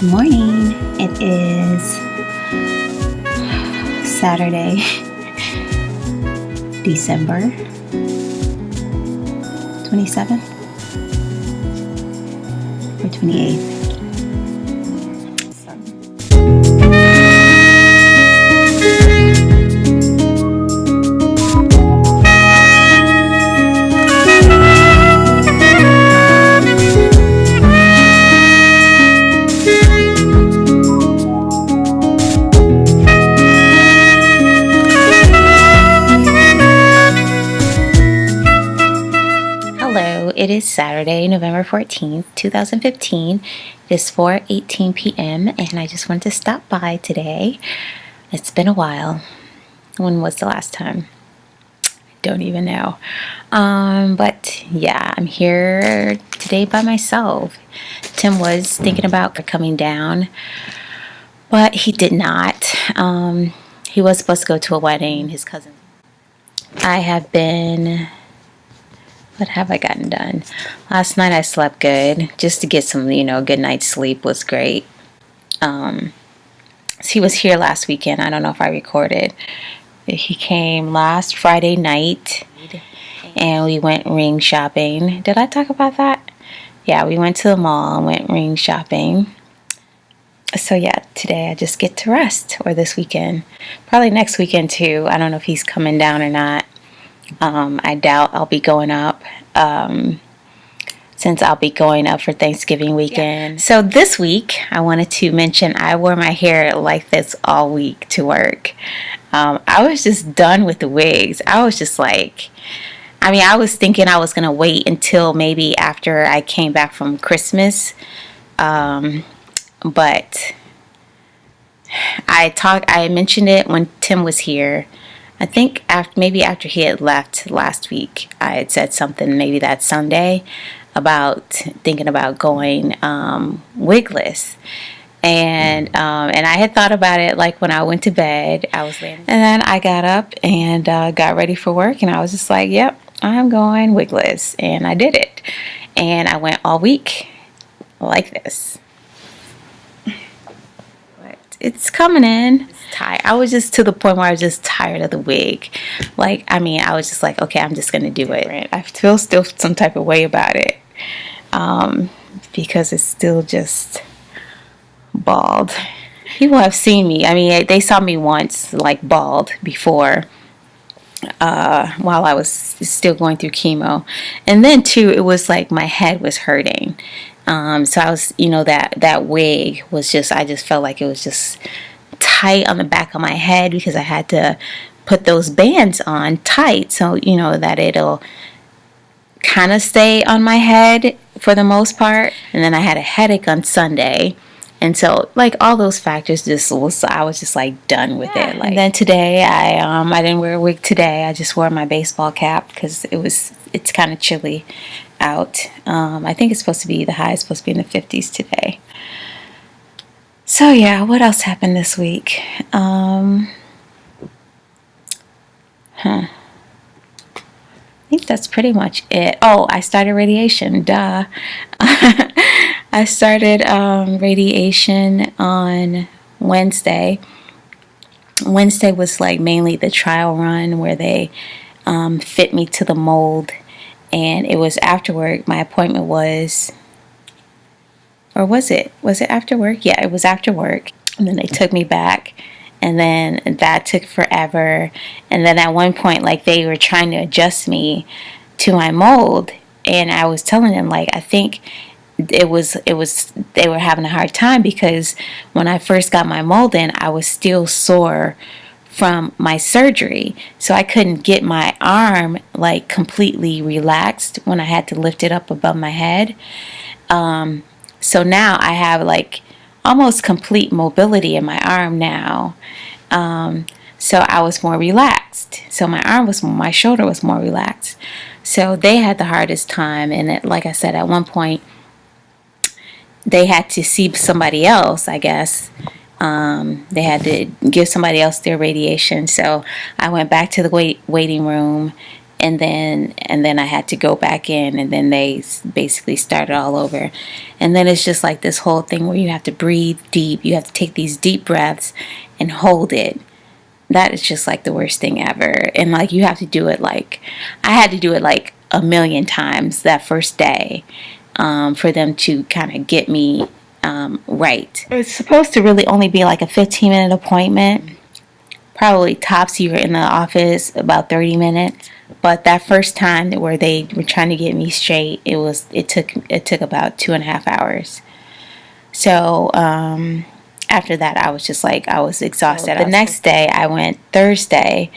Good morning. It is Saturday, December 27th or 28th. It is Saturday, November 14th, 2015. It is 4:18 p.m. and I just wanted to stop by today. It's been a while. When was the last time? I don't even know. But yeah, I'm here today by myself. Tim was thinking about coming down, but he did not. He was supposed to go to a wedding, his cousin. What have I gotten done? Last night I slept good. Just to get some, good night's sleep was great. So he was here last weekend. I don't know if I recorded. He came last Friday night and we went ring shopping. Did I talk about that? Yeah, we went to the mall and went ring shopping. So yeah, today I just get to rest, or this weekend. Probably next weekend too. I don't know if he's coming down or not. I doubt I'll be going up since I'll be going up for Thanksgiving weekend. Yeah. So this week I wanted to mention I wore my hair like this all week to work. I was just done with the wigs. I was just like, I was thinking I was going to wait until maybe after I came back from Christmas. But I mentioned it when Tim was here. I think after he had left last week, I had said something maybe that Sunday about thinking about going wigless, and I had thought about it like when I went to bed. And then I got up and got ready for work, and I was just like, "Yep, I'm going wigless," and I did it, and I went all week like this. It's coming in. I was just to the point where I was just tired of the wig. I was just like, okay, I'm just going to do it. I feel still some type of way about it because it's still just bald. People have seen me. They saw me once like bald before while I was still going through chemo. And then too, it was like my head was hurting. So I was, that wig was just, I just felt like it was just tight on the back of my head because I had to put those bands on tight so, that it'll kind of stay on my head for the most part. And then I had a headache on Sunday. And so, all those factors I was just done with it. And then today, I didn't wear a wig today. I just wore my baseball cap because it's kind of chilly out. I think it's supposed to be, the high is supposed to be in the 50s today. So yeah, what else happened this week? I think that's pretty much it. Oh, I started radiation. Duh. I started radiation on Wednesday. Wednesday was mainly the trial run where they fit me to the mold. And it was after work. My appointment was, or was it after work? Yeah, it was after work. And then they took me back. And then that took forever. And then at one point, they were trying to adjust me to my mold. And I was telling them, I think they were having a hard time because when I first got my mold in, I was still sore from my surgery, so I couldn't get my arm completely relaxed when I had to lift it up above my head. So now I have almost complete mobility in my arm now. So I was more relaxed. So my shoulder was more relaxed. So they had the hardest time, and like I said, at one point they had to see somebody else, I guess. They had to give somebody else their radiation. So I went back to the waiting room and then I had to go back in, and then they basically started all over. And then it's just like this whole thing where you have to breathe deep. You have to take these deep breaths and hold it. That is just like the worst thing ever. And like you have to do it like, I had to do it like a million times that first day for them to kind of get me right. It's supposed to really only be like a 15-minute appointment. Probably tops, you were in the office about 30 minutes. But that first time where they were trying to get me straight, it took about 2.5 hours. So after that, I was just like, I was exhausted. The next day, I went Thursday.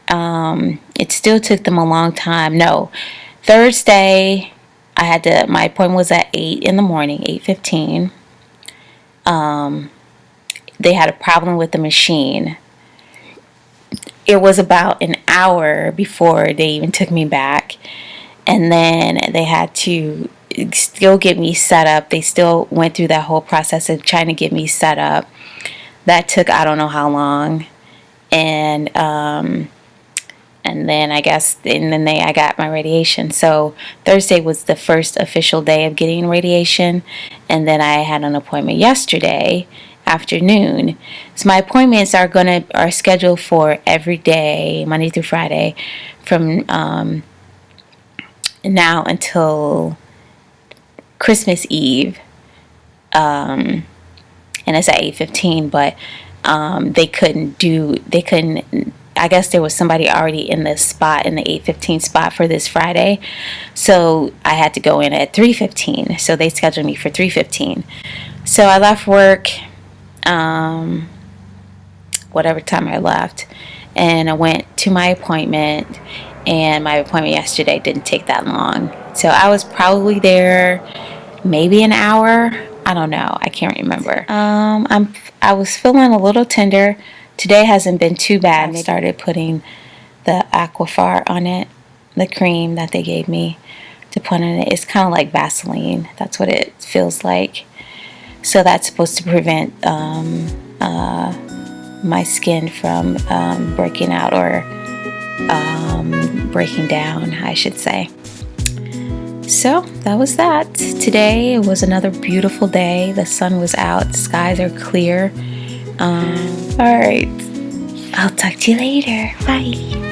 It still took them a long time. No, Thursday, my appointment was at 8 in the morning, 8:15. They had a problem with the machine. It was about an hour before they even took me back. And then they had to still get me set up. They still went through that whole process of trying to get me set up. That took I don't know how long. And then I got my radiation. So Thursday was the first official day of getting radiation. And then I had an appointment yesterday afternoon. So my appointments are scheduled for every day, Monday through Friday, from now until Christmas Eve. And it's at 8:15, but they couldn't, I guess there was somebody already in the 8:15 spot for this Friday. So I had to go in at 3:15. So they scheduled me for 3:15. So I left work whatever time I left, and I went to my appointment, and my appointment yesterday didn't take that long. So I was probably there maybe an hour. I don't know. I can't remember. I was feeling a little tender. Today hasn't been too bad. I started putting the Aquaphar on it, the cream that they gave me to put on it. It's kind of like Vaseline. That's what it feels like. So that's supposed to prevent my skin from breaking out or breaking down, I should say. So that was that. Today was another beautiful day. The sun was out. The skies are clear. All right. I'll talk to you later. Bye.